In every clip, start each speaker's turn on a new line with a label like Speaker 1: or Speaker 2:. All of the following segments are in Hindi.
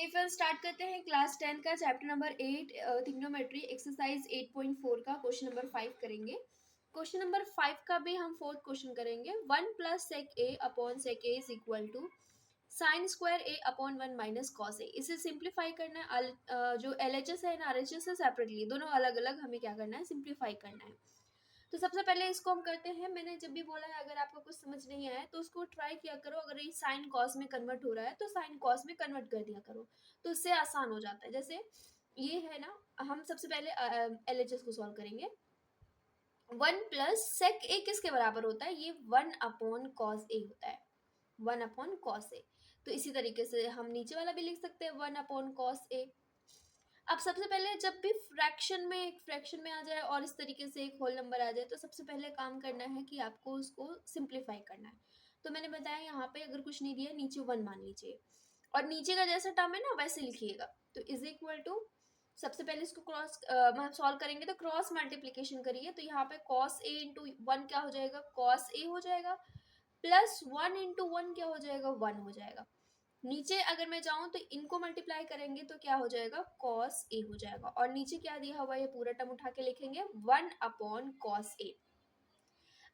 Speaker 1: ओके, फिर स्टार्ट करते हैं क्लास 10 का चैप्टर नंबर 8 ट्रिग्नोमेट्री एक्सरसाइज 8.4 का क्वेश्चन नंबर 5 करेंगे। क्वेश्चन नंबर 5 का भी हम फोर्थ क्वेश्चन करेंगे। 1 plus sec A upon sec A is equal to sine square A upon 1 minus cos A. इसे सिंप्लीफाई करना है। जो एल एच एस है ना, आर एच एस है सेपरेटली, दोनों अलग अलग हमें क्या करना है, सिंप्लीफाई करना है। तो सबसे पहले इसको हम करते हैं। मैंने जब भी बोला है अगर आपको कुछ समझ नहीं आया तो उसको ट्राई किया करो। अगर ये साइन कॉस में कन्वर्ट हो रहा है तो साइन कॉस में कन्वर्ट कर दिया करो, तो इससे आसान हो जाता है। जैसे ये है ना, हम सबसे पहले एल एच एस को सॉल्व करेंगे। 1 प्लस सेक ए किसके बराबर होता है? ये 1 अपॉन कॉस ए होता है, 1 अपॉन कॉस ए। तो इसी तरीके से हम नीचे वाला भी लिख सकते हैं 1 अपॉन कॉस ए। अब सबसे पहले जब भी फ्रैक्शन में आ जाए और इस तरीके से एक होल नंबर आ जाए तो सबसे पहले काम करना है कि आपको उसको सिंप्लीफाई करना है। तो मैंने बताया यहाँ पे अगर कुछ नहीं दिया, नीचे 1 मान लीजिए और नीचे का जैसा टर्म है ना वैसे लिखिएगा। तो इज इक्वल टू, सबसे पहले इसको क्रॉस सॉल्व करेंगे तो क्रॉस मल्टीप्लीकेशन करिए। तो यहाँ पे कॉस ए इंटू 1 क्या हो जाएगा? कॉस ए हो जाएगा, प्लस 1 इंटू 1 क्या हो जाएगा? 1 हो जाएगा। नीचे अगर मैं जाऊं तो इनको मल्टीप्लाई करेंगे तो क्या हो जाएगा? कॉस ए हो जाएगा। और नीचे क्या दिया हुआ है, ये पूरा टर्म उठा के लिखेंगे 1 अपॉन कॉस ए।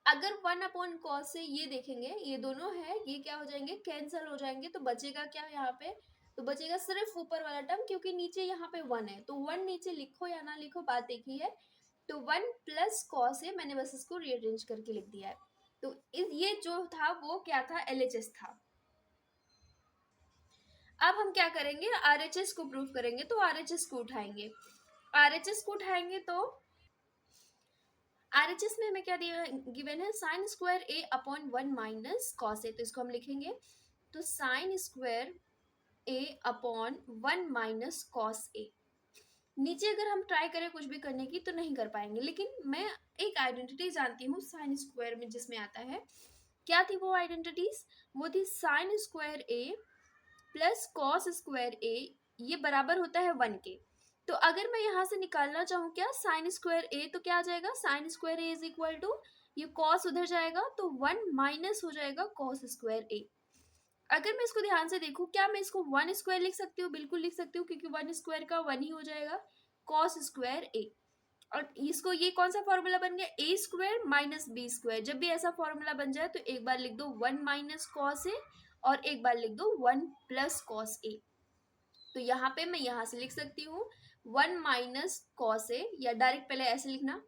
Speaker 1: अगर 1 अपॉन कॉस ए ये देखेंगे, ये दोनों है, ये क्या हो जाएंगे? कैंसिल हो जाएंगे। तो बचेगा क्या यहाँ पे? तो बचेगा सिर्फ ऊपर वाला टर्म, क्योंकि नीचे यहाँ पे 1 है। तो 1 नीचे लिखो या ना लिखो बात एक ही है। तो 1 प्लस कॉस ए, मैंने बस इसको रीअरेंज करके लिख दिया है। तो ये जो था वो क्या था? एलएचएस था। अब हम क्या करेंगे? आरएचएस को प्रूव करेंगे। तो आरएचएस को उठाएंगे, आरएचएस को उठाएंगे तो आरएचएस में हमें क्या दिया गिवन है? Sign square A upon 1 minus cos ए। तो इसको हम लिखेंगे तो sign square A upon 1 minus cos ए। नीचे अगर हम ट्राई करें कुछ भी करने की तो नहीं कर पाएंगे, लेकिन मैं एक आइडेंटिटी जानती हूँ साइन स्क्वायर में जिसमें आता है। क्या थी वो आइडेंटिटीज? वो थी साइन स्क्वायर ए प्लस कॉस स्क्वायर ए, ये बराबर होता है 1 के। तो अगर मैं यहाँ से निकालना चाहूँ क्या साइन स्क्वायर ए, तो क्या आ जाएगा? Sine square A is equal to, ये कॉस उधर जाएगा तो 1 माइनस हो जाएगा कॉस स्क्वायर ए। अगर मैं इसको ध्यान से देखूँ, क्या मैं इसको 1 स्क्वायर लिख सकती हूँ? बिल्कुल लिख सकती हूँ, क्योंकि 1 स्क्वायर का 1 ही हो जाएगा कॉस स्क्वायर ए। और इसको, ये कौन सा फॉर्मूला बन गया? ए स्क्वायर माइनस बी स्क्वायर। जब भी ऐसा फॉर्मूला बन जाए तो एक बार लिख दो 1 माइनस कॉस ए और एक बार लिख दो 1 प्लस कॉस ए। तो यहाँ पे मैं यहाँ से लिख सकती हूँ 1 माइनस कॉस ए, या डायरेक्ट पहले ऐसे लिखना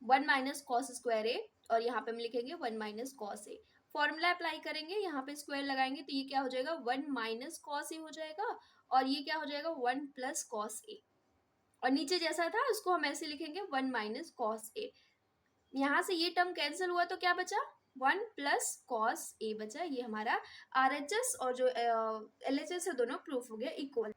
Speaker 1: 1 माइनस कॉस स्क्वायर ए, और यहाँ पे हम लिखेंगे 1 माइनस कॉस ए। फॉर्मूला अप्लाई करेंगे, यहाँ पे स्क्वायर लगाएंगे तो ये क्या हो जाएगा? 1 माइनस कॉस ए हो जाएगा, और ये क्या हो जाएगा? 1 प्लस कॉस ए। और नीचे जैसा था उसको हम ऐसे लिखेंगे 1 माइनस कॉस ए। यहाँ से ये टर्म कैंसिल हुआ तो क्या बचा? 1 प्लस कॉस ए बचा। ये हमारा आरएचएस और जो एलएचएस है दोनों प्रूफ हो गया इक्वल।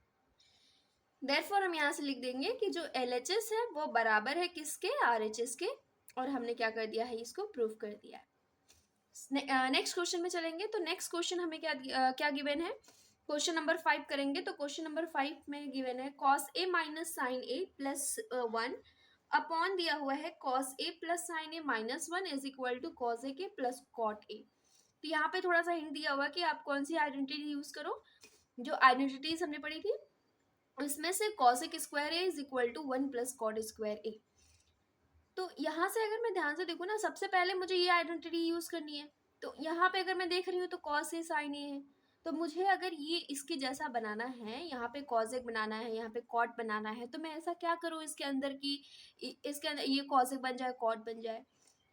Speaker 1: देयरफॉर हम यहाँ से लिख देंगे कि जो एलएचएस है वो बराबर है किसके? आरएचएस के। और हमने क्या कर दिया है? इसको प्रूफ कर दिया है। नेक्स्ट क्वेश्चन में चलेंगे। तो नेक्स्ट क्वेश्चन हमें क्या गिवन है? क्वेश्चन नंबर 5 करेंगे। तो क्वेश्चन नंबर 5 में गिवन है cos A minus sine A plus 1 upon दिया हुआ है cos A plus sine A minus 1 is equal to cos A के प्लस कॉट ए। तो यहाँ पे थोड़ा सा हिंट दिया हुआ कि आप कौन सी आइडेंटिटी यूज करो। जो आइडेंटिटीज हमने पढ़ी थी इसमें से cosec square A is equal to 1 plus cot square A. तो यहाँ से अगर मैं ध्यान से देखूँ ना, सबसे पहले मुझे ये आइडेंटिटी यूज करनी है। तो यहाँ पे अगर मैं देख रही हूँ तो कॉस ए साइन ए है, तो मुझे अगर ये इसके जैसा बनाना है, यहाँ पे कॉसेक बनाना है, यहाँ पे कॉट बनाना है, तो मैं ऐसा क्या करूँ इसके अंदर की इसके अंदर ये कॉसेक बन जाए, कॉट बन जाए।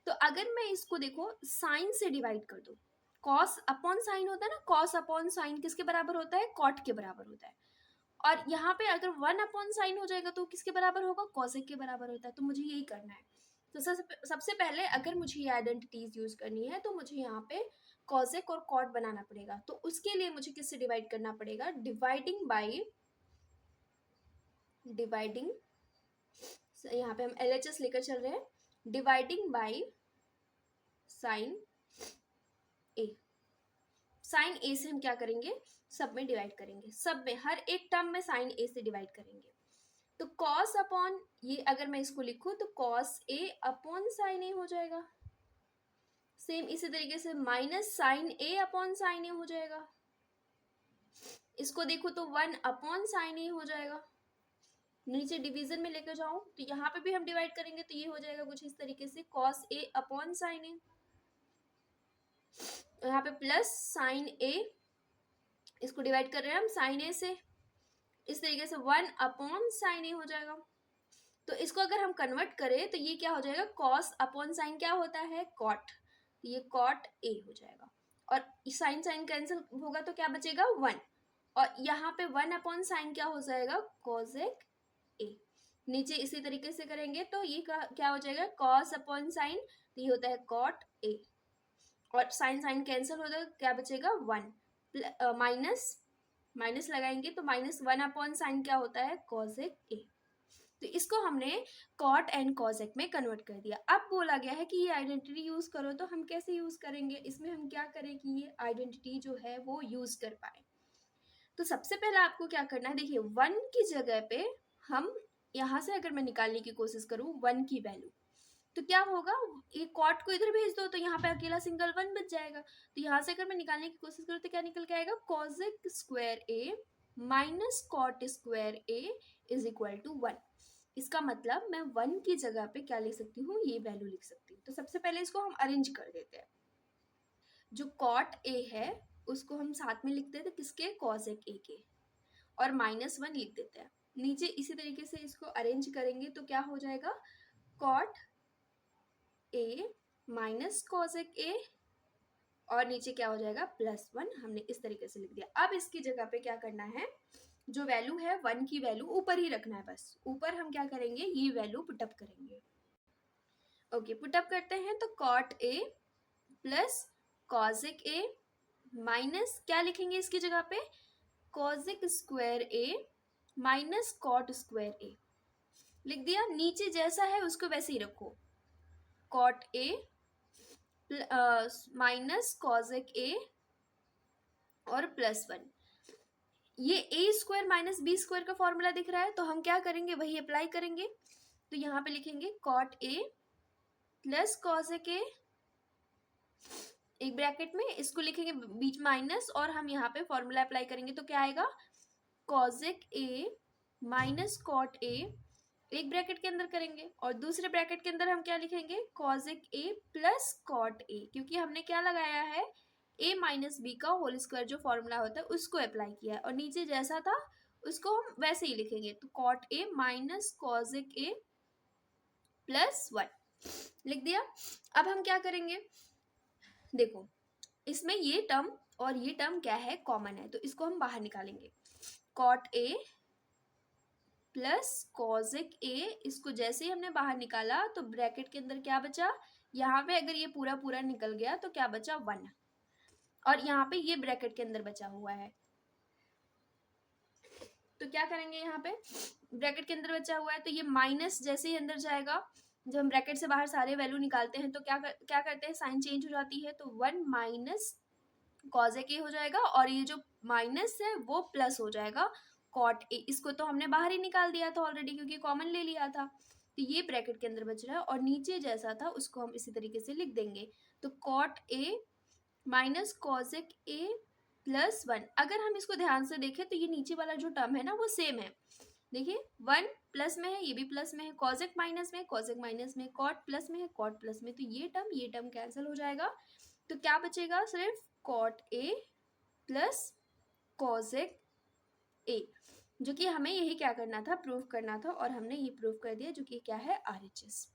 Speaker 1: तो अगर मैं इसको देखो साइन से डिवाइड कर दूँ, कॉस अपॉन साइन होता है ना, कॉस अपॉन साइन किसके बराबर होता है? कॉट के बराबर होता है। और यहाँ पे अगर 1 अपॉन साइन हो जाएगा तो किसके बराबर होगा? कॉसेक के बराबर होता है। तो मुझे यही करना है। तो सबसे पहले अगर मुझे ये आइडेंटिटीज यूज करनी है तो मुझे यहाँ पे कॉसेक और कॉट बनाना पड़ेगा। तो उसके लिए मुझे किससे डिवाइड करना पड़ेगा? डिवाइडिंग, यहाँ पे हम LHS लेकर चल रहे हैं, dividing by sine A. Sine A से हम क्या करेंगे? सब में डिवाइड करेंगे, सब में, हर एक टर्म में साइन ए से डिवाइड करेंगे। तो कॉस अपॉन, ये अगर मैं इसको लिखूं तो कॉस ए अपॉन साइन ए हो जाएगा। सेम इसी तरीके से माइनस साइन ए अपॉन साइन ए हो जाएगा। इसको देखो तो 1/sin a हो जाएगा। नीचे डिवीजन में लेकर जाऊं तो यहाँ पे भी हम डिवाइड करेंगे तो ये हो जाएगा कुछ इस तरीके से cos a/sin a। यहाँ पे प्लस sin a, इसको डिवाइड कर रहे हैं हम sin a से, इस तरीके से 1/sin a हो जाएगा। तो इसको अगर हम कन्वर्ट करें तो ये क्या हो जाएगा, cos/sin क्या होता है, cot, ये cot a हो जाएगा। और sin sin कैंसिल होगा तो क्या बचेगा 1, और यहाँ पे 1/sin क्या हो जाएगा, cosec a। नीचे इसी तरीके से करेंगे तो ये क्या हो जाएगा, cos/sin, तो ये होता है cot a, और sin sin कैंसिल हो जाएगा, क्या बचेगा 1, माइनस लगाएंगे तो -1/sin क्या होता है, cosec a। तो इसको हमने कॉट एंड कॉसेक में कन्वर्ट कर दिया। अब बोला गया है कि ये आइडेंटिटी यूज करो, तो हम कैसे यूज करेंगे, इसमें हम क्या करें कि ये आइडेंटिटी जो है वो यूज कर पाए। तो सबसे पहले आपको क्या करना है, देखिए 1 की जगह पे हम यहाँ से अगर मैं निकालने की कोशिश करूँ 1 की वैल्यू, तो क्या होगा, ये कॉट को इधर भेज दो तो यहाँ पे अकेला सिंगल 1 बच जाएगा। तो यहाँ से अगर मैं निकालने की कोशिश करूँ तो क्या निकल के आएगा, cosec square A minus cot square A is equal to 1। इसका मतलब मैं 1 की जगह पे क्या लिख सकती हूँ, ये वैल्यू लिख सकती हूँ। तो सबसे पहले इसको हम अरेंज कर देते हैं। जो कॉट ए है उसको हम साथ में लिख देते हैं किसके, कॉसेक ए के, और -1 लिख देते हैं। नीचे इसी तरीके से इसको अरेंज करेंगे तो क्या हो जाएगा, cot A minus cosec A, और नीचे क्या हो जाएगा +1, हमने इस तरीके से लिख दिया। अब इसकी जगह पे क्या करना है, जो वैल्यू है 1 की वैल्यू ऊपर ही रखना है, बस ऊपर हम क्या करेंगे, ये वैल्यू पुटअप करेंगे। ओके, पुटअप करते हैं तो cot A plus cosec A minus क्या लिखेंगे इसकी जगह पे, cosec square A minus cot square A लिख दिया। नीचे जैसा है उसको वैसे ही रखो, cot A minus cosec A और +1। ये A square minus B square का फॉर्मूला दिख रहा है, तो हम क्या करेंगे, वही अप्लाई करेंगे। तो यहाँ पे लिखेंगे cot A plus cosec A, एक ब्रैकेट में इसको लिखेंगे बीच माइनस, और हम यहाँ पे फॉर्मूला अप्लाई करेंगे तो क्या आएगा, cosec A minus cot A, एक ब्रैकेट के अंदर करेंगे, और दूसरे ब्रैकेट के अंदर हम क्या लिखेंगे, cosec A plus cot A, क्योंकि हमने क्या लगाया है, a माइनस बी का होल स्क्वायर जो फॉर्मूला होता है उसको अप्लाई किया है, और नीचे जैसा था उसको हम वैसे ही लिखेंगे। तो cot A minus cosec A +1 लिख दिया। अब हम क्या करेंगे, देखो इसमें ये टर्म और ये टर्म क्या है, कॉमन है, तो इसको हम बाहर निकालेंगे। Cot A plus cosec A, इसको जैसे ही हमने बाहर निकाला तो ब्रैकेट के अंदर क्या बचा, यहाँ पे अगर ये पूरा पूरा निकल गया तो क्या बचा 1, और यहाँ पे ये ब्रैकेट के अंदर बचा हुआ है। तो क्या करेंगे, यहाँ पे ब्रैकेट के अंदर बचा हुआ है तो ये माइनस जैसे ही अंदर जाएगा, जब हम ब्रैकेट से बाहर सारे वैल्यू निकालते हैं तो क्या करते हैं, साइन चेंज हो जाती है, तो 1 माइनस कॉसेक ए हो जाएगा, और ये जो माइनस है वो प्लस हो जाएगा कॉट ए। इसको तो हमने बाहर ही निकाल दिया था ऑलरेडी क्योंकि कॉमन ले लिया था, तो ये ब्रैकेट के अंदर बच रहा है, और नीचे जैसा था उसको हम इसी तरीके से लिख देंगे। तो cot A minus cosec A +1। अगर हम इसको ध्यान से देखें तो ये नीचे वाला जो टर्म है ना वो सेम है, देखिए 1 प्लस में है, ये भी प्लस में है, कॉसेक माइनस में, कॉसेक माइनस में, कॉट प्लस में है, कॉट प्लस में, तो ये टर्म कैंसिल हो जाएगा। तो क्या बचेगा, सिर्फ cot A plus cosec A, जो कि हमें यही क्या करना था, प्रूव करना था, और हमने ये प्रूव कर दिया, जो कि क्या है RHS।